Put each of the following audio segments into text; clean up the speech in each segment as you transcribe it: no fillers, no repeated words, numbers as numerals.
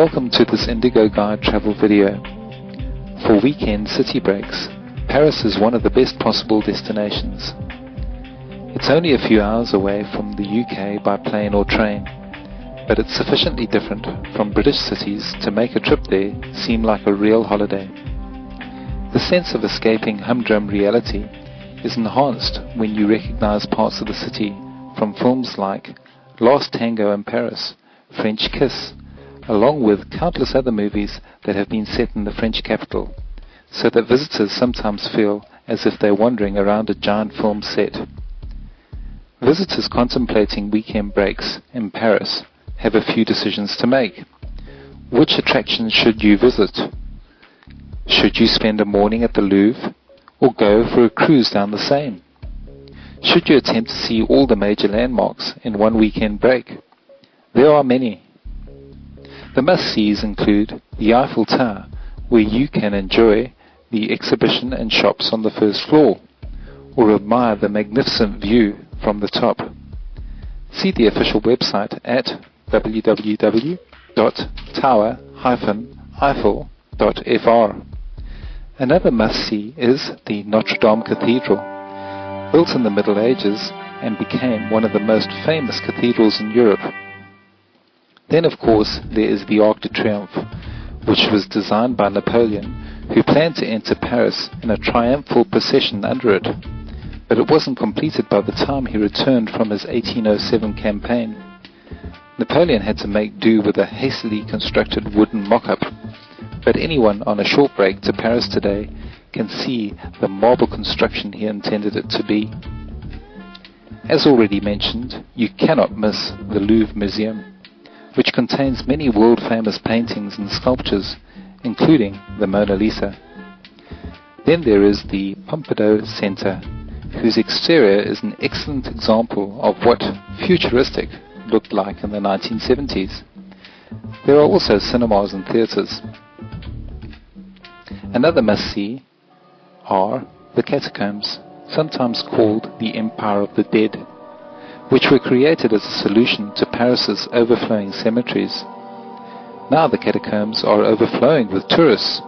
Welcome to this Indigo Guide travel video. For weekend city breaks, Paris is one of the best possible destinations. It's only a few hours away from the UK by plane or train, but it's sufficiently different from British cities to make a trip there seem like a real holiday. The sense of escaping humdrum reality is enhanced when you recognize parts of the city from films like Last Tango in Paris, French Kiss, along with countless other movies that have been set in the French capital, so that visitors sometimes feel as if they're wandering around a giant film set. Visitors contemplating weekend breaks in Paris have a few decisions to make. Which attractions should you visit? Should you spend a morning at the Louvre or go for a cruise down the Seine? Should you attempt to see all the major landmarks in one weekend break? There are many. The must-sees include the Eiffel Tower, where you can enjoy the exhibition and shops on the first floor, or admire the magnificent view from the top. See the official website at www.tower-eiffel.fr. Another must-see is the Notre Dame Cathedral, built in the Middle Ages and became one of the most famous cathedrals in Europe. Then, of course, there is the Arc de Triomphe, which was designed by Napoleon, who planned to enter Paris in a triumphal procession under it, but it wasn't completed by the time he returned from his 1807 campaign. Napoleon had to make do with a hastily constructed wooden mock-up, but anyone on a short break to Paris today can see the marble construction he intended it to be. As already mentioned, you cannot miss the Louvre Museum, which contains many world-famous paintings and sculptures, including the Mona Lisa. Then there is the Pompidou Center, whose exterior is an excellent example of what futuristic looked like in the 1970s. There are also cinemas and theatres. Another must-see are the catacombs, sometimes called the Empire of the Dead, which were created as a solution to Paris's overflowing cemeteries. Now the catacombs are overflowing with tourists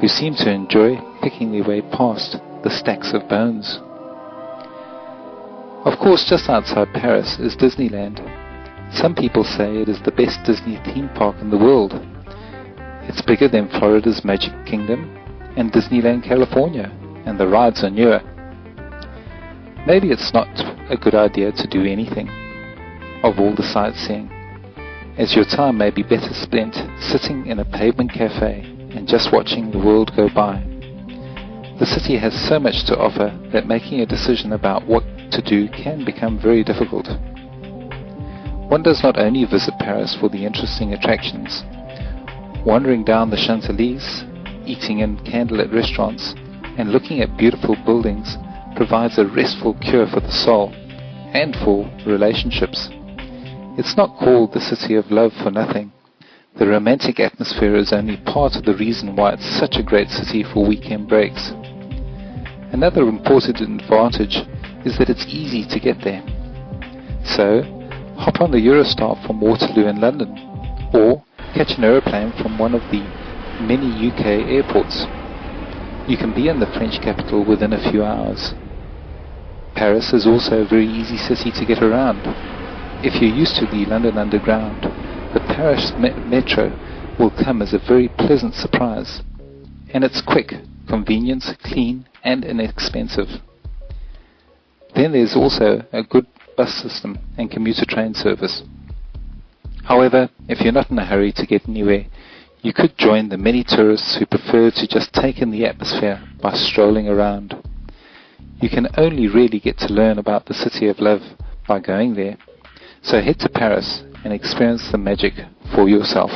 who seem to enjoy picking their way past the stacks of bones. Of course, just outside Paris is Disneyland. Some people say it is the best Disney theme park in the world. It's bigger than Florida's Magic Kingdom and Disneyland California, and the rides are newer. Maybe it's not a good idea to do anything of all the sightseeing, as your time may be better spent sitting in a pavement cafe and just watching the world go by. The city has so much to offer that making a decision about what to do can become very difficult. One does not only visit Paris for the interesting attractions. Wandering down the Champs-Elyssées, eating in candlelit restaurants, and looking at beautiful buildings provides a restful cure for the soul and for relationships. It's not called the City of Love for nothing. The romantic atmosphere is only part of the reason why it's such a great city for weekend breaks. Another important advantage is that it's easy to get there. So, hop on the Eurostar from Waterloo in London, or catch an aeroplane from one of the many UK airports. You can be in the French capital within a few hours. Paris is also a very easy city to get around. If you're used to the London Underground, the Paris metro will come as a very pleasant surprise. And it's quick, convenient, clean, and inexpensive. Then there's also a good bus system and commuter train service. However, if you're not in a hurry to get anywhere, you could join the many tourists who prefer to just take in the atmosphere by strolling around. You can only really get to learn about the City of Love by going there. So head to Paris and experience the magic for yourself.